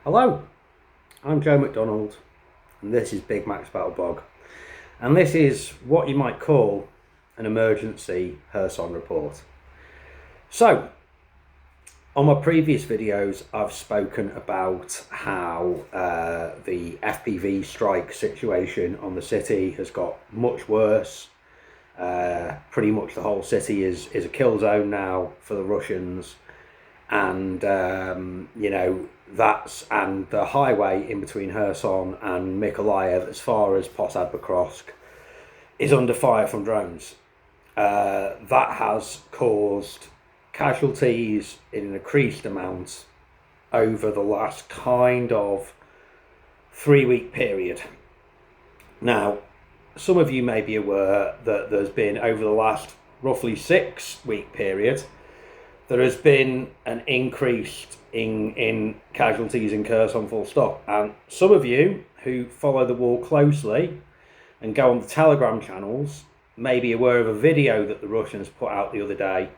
Hello, I'm Joe McDonald and this is Big Mac's Battle Blog, and this is what you might call an emergency Kherson report. So, on my previous videos I've spoken about how the FPV strike situation on the city has got much worse. Pretty much the whole city is a kill zone now for the Russians, and and the highway in between Kherson and Mykolaiv, as far as Posad-Bakrovsk, is under fire from drones. That has caused casualties in an increased amount over the last kind of 3-week period. Now, some of you may be aware that there's been, over the last roughly 6-week period, there has been an increase in casualties in Kherson, full stop. And some of you who follow the war closely and go on the Telegram channels may be aware of a video that the Russians put out the other day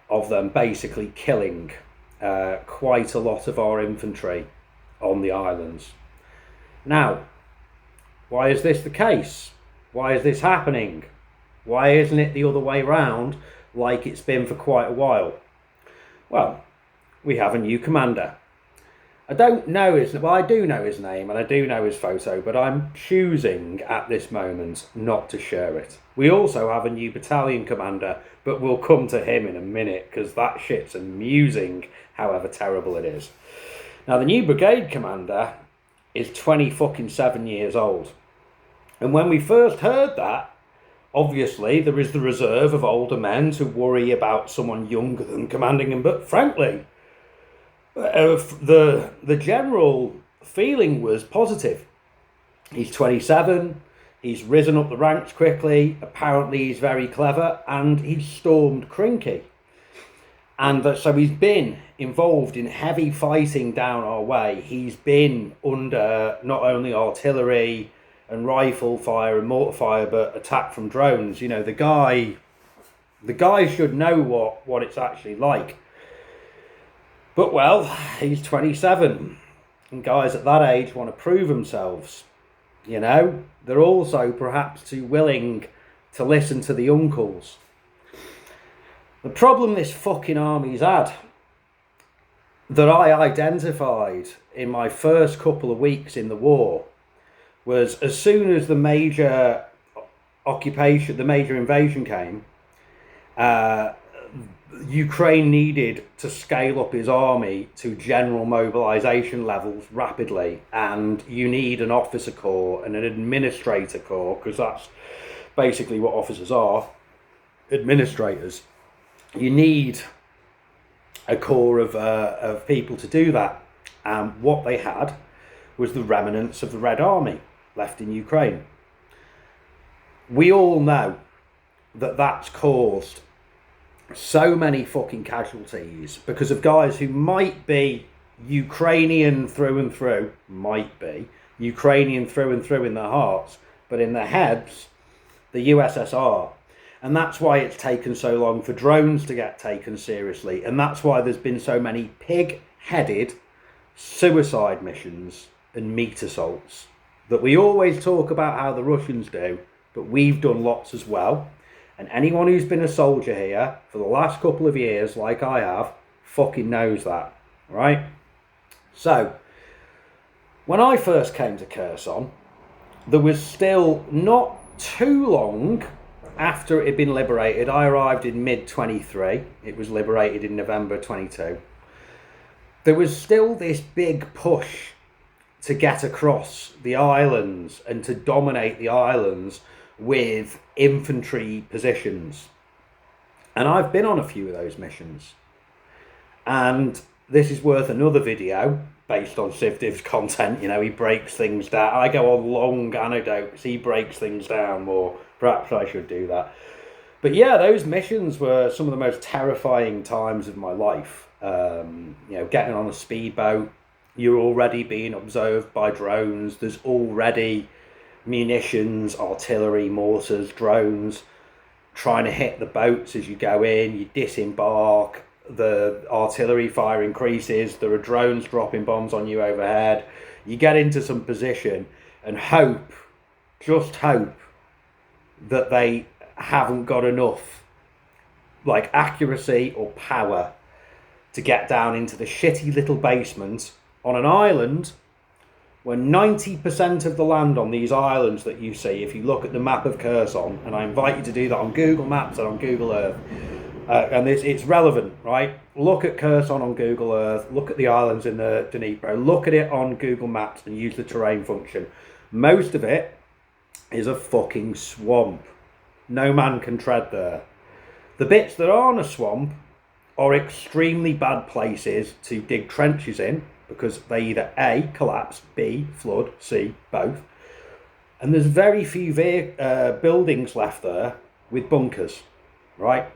of them basically killing quite a lot of our infantry on the islands. Now, why is this the case? Why is this happening? Why isn't it the other way round like it's been for quite a while? Well, we have a new commander. I do know his name and I do know his photo, but I'm choosing at this moment not to share it. We also have a new battalion commander, but we'll come to him in a minute because that shit's amusing, however terrible it is. Now, the new brigade commander is 27 years old. And when we first heard that, obviously there is the reserve of older men to worry about someone younger than commanding him, but frankly, the general feeling was positive. He's 27, he's risen up the ranks quickly, apparently he's very clever, and he's stormed Krinky. And so he's been involved in heavy fighting down our way. He's been under not only artillery and rifle fire and mortar fire, but attack from drones. You know, the guy should know what it's actually like. But well, he's 27, and guys at that age want to prove themselves. You know, they're also perhaps too willing to listen to the uncles. The problem this fucking army's had, that I identified in my first couple of weeks in the war, was as soon as the major invasion came, Ukraine needed to scale up his army to general mobilization levels rapidly, and you need an officer corps and an administrator corps, because that's basically what officers are, administrators. You need a corps of people to do that, and what they had was the remnants of the Red Army left in Ukraine. We all know that that's caused so many fucking casualties because of guys who might be Ukrainian through and through, in their hearts, but in their heads, the USSR. And that's why it's taken so long for drones to get taken seriously, and that's why there's been so many pig-headed suicide missions and meat assaults that we always talk about how the Russians do, but we've done lots as well. And anyone who's been a soldier here for the last couple of years, like I have, fucking knows that, right? So, when I first came to Kherson, there was still not too long after it had been liberated. I arrived in mid-23. It was liberated in November 22. There was still this big push to get across the islands and to dominate the islands with infantry positions. And I've been on a few of those missions. And this is worth another video based on Sivdiv's content. You know, he breaks things down. I go on long anecdotes, he breaks things down more. Perhaps I should do that. But yeah, those missions were some of the most terrifying times of my life. Getting on a speedboat, you're already being observed by drones. There's already munitions, artillery, mortars, drones trying to hit the boats as you go in. You disembark, the artillery fire increases, there are drones dropping bombs on you overhead. You get into some position and hope, just hope, that they haven't got enough like accuracy or power to get down into the shitty little basement on an island where 90% of the land on these islands that you see, if you look at the map of Kherson, and I invite you to do that on Google Maps and on Google Earth, and it's relevant, right? Look at Kherson on Google Earth, look at the islands in the Dnipro, look at it on Google Maps and use the terrain function. Most of it is a fucking swamp. No man can tread there. The bits that aren't a swamp are extremely bad places to dig trenches in, because they either A, collapse, B, flood, C, both. And there's very few buildings left there with bunkers, right?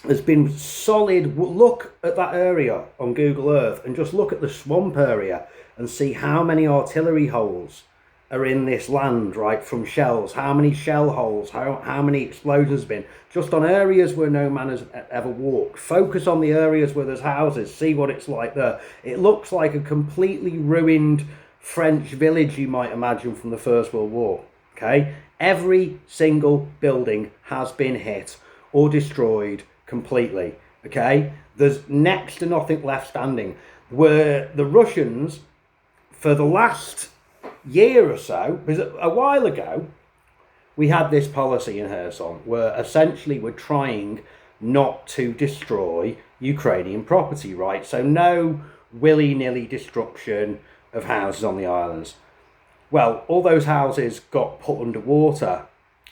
There's been solid, look at that area on Google Earth and just look at the swamp area and see how many artillery holes are in this land, right, from shells, how many shell holes, how many explosions have been, just on areas where no man has ever walked. Focus on the areas where there's houses, see what it's like there. It looks like a completely ruined French village you might imagine from the First World War, okay? Every single building has been hit or destroyed completely, okay? There's next to nothing left standing. Where the Russians, for the last year or so, because a while ago, we had this policy in Kherson where essentially we're trying not to destroy Ukrainian property, right? So no willy-nilly destruction of houses on the islands. Well, all those houses got put underwater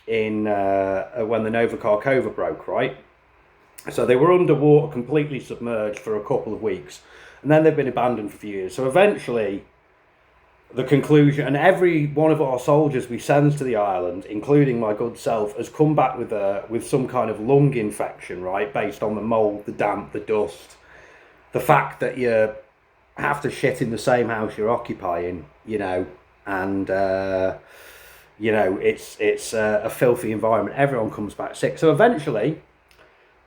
in when the Nova Kharkova broke, right? So they were underwater, completely submerged for a couple of weeks, and then they've been abandoned for a few years. So eventually, the conclusion, and every one of our soldiers we send to the island, including my good self, has come back with some kind of lung infection, right, based on the mold, the damp, the dust, the fact that you have to shit in the same house you're occupying, you know, and you know, it's a filthy environment. Everyone comes back sick. So eventually,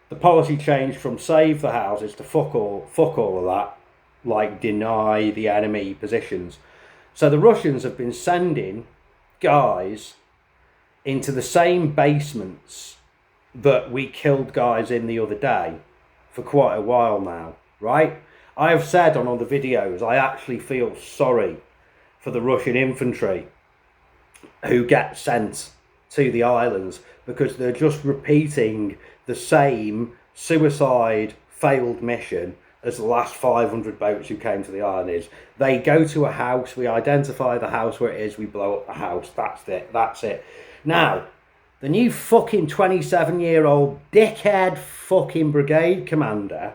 the policy changed from save the houses to fuck all of that, like deny the enemy positions. So the Russians have been sending guys into the same basements that we killed guys in the other day for quite a while now, right? I have said on other videos, I actually feel sorry for the Russian infantry who get sent to the islands, because they're just repeating the same suicide failed mission as the last 500 boats who came to the island is. They go to a house, we identify the house where it is, we blow up the house, that's it. Now, the new fucking 27-year-old dickhead fucking brigade commander,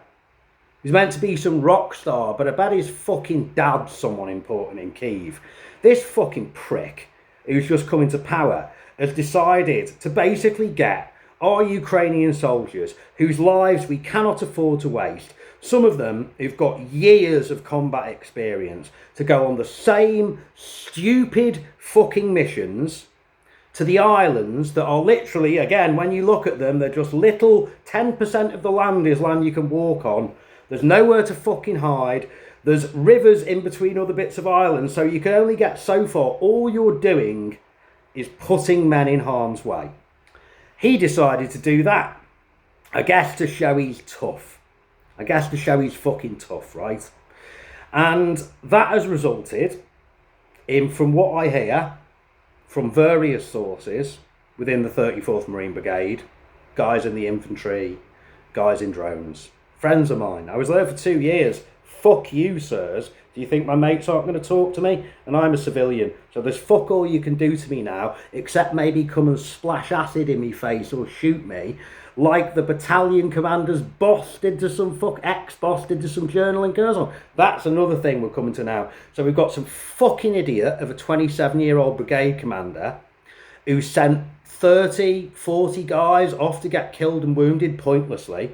he's meant to be some rock star, but I bet his fucking dad's someone important in Kyiv. This fucking prick, who's just come into power, has decided to basically get our Ukrainian soldiers, whose lives we cannot afford to waste, some of them who've got years of combat experience, to go on the same stupid fucking missions to the islands that are literally, again, when you look at them, they're just little, 10% of the land is land you can walk on. There's nowhere to fucking hide. There's rivers in between other bits of islands, so you can only get so far. All you're doing is putting men in harm's way. He decided to do that, I guess, to show he's tough. I guess to show he's fucking tough, right? And that has resulted in, from what I hear from various sources within the 34th Marine Brigade, guys in the infantry, guys in drones, friends of mine. I was there for 2 years. Fuck you, sirs. Do you think my mates aren't going to talk to me? And I'm a civilian. So there's fuck all you can do to me now, except maybe come and splash acid in me face or shoot me, like the battalion commander's boss did to some ex-boss did to some journal in Kherson. That's another thing we're coming to now. So we've got some fucking idiot of a 27-year-old brigade commander who sent 30, 40 guys off to get killed and wounded pointlessly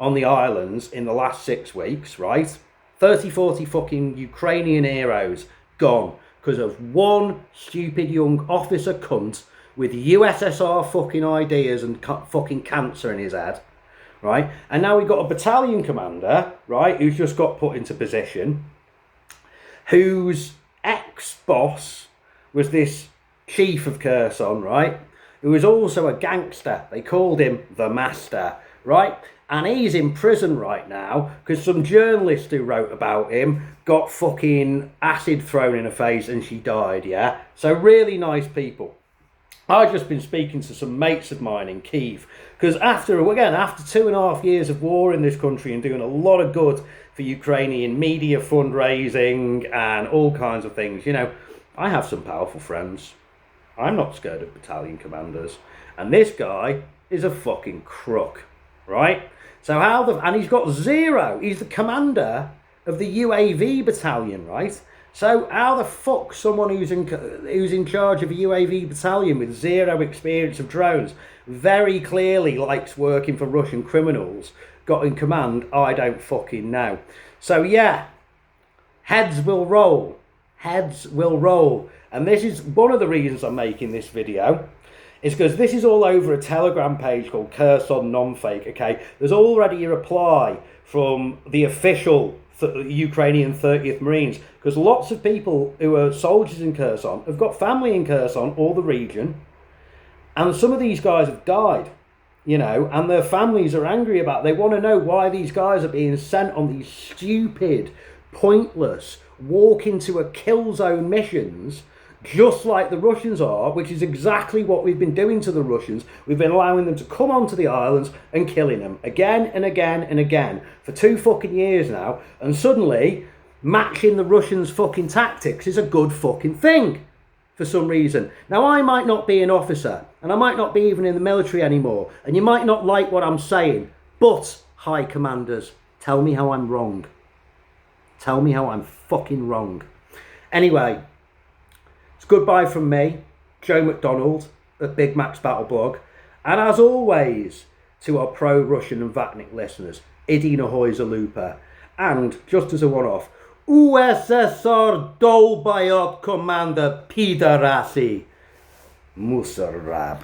on the islands in the last 6 weeks, right? 30, 40 fucking Ukrainian heroes gone because of one stupid young officer cunt with USSR fucking ideas and fucking cancer in his head, right? And now we've got a battalion commander, right, who's just got put into position, whose ex-boss was this chief of Kherson, right, who was also a gangster. They called him the Master, right? And he's in prison right now because some journalist who wrote about him got fucking acid thrown in her face and she died, yeah? So really nice people. I've just been speaking to some mates of mine in Kyiv because after 2.5 years of war in this country and doing a lot of good for Ukrainian media fundraising and all kinds of things, you know, I have some powerful friends. I'm not scared of battalion commanders. And this guy is a fucking crook, right? So and he's got 0. He's the commander of the UAV battalion, right? So how the fuck someone who's in charge of a UAV battalion with 0 experience of drones, very clearly likes working for Russian criminals, got in command? I don't fucking know. So yeah, heads will roll. Heads will roll. And this is one of the reasons I'm making this video, is because this is all over a Telegram page called Kherson Non-Fake, okay? There's already a reply from the official Ukrainian 30th Marines, because lots of people who are soldiers in Kherson have got family in Kherson or the region, and some of these guys have died, you know, and their families are angry about it. They want to know why these guys are being sent on these stupid, pointless, walk into a kill zone missions, just like the Russians are, which is exactly what we've been doing to the Russians. We've been allowing them to come onto the islands and killing them again and again and again for 2 fucking years now, and suddenly matching the Russians' fucking tactics is a good fucking thing for some reason. Now, I might not be an officer, and I might not be even in the military anymore, and you might not like what I'm saying, but, high commanders, tell me how I'm wrong. Tell me how I'm fucking wrong. Anyway, it's goodbye from me, Joe McDonald, at Big Mac's Battle Blog. And as always, to our pro-Russian and Vatnik listeners, Idina Hoyzalupa. And, just as a one-off, USSR Dolbayot Commander Pidarasi Musarab.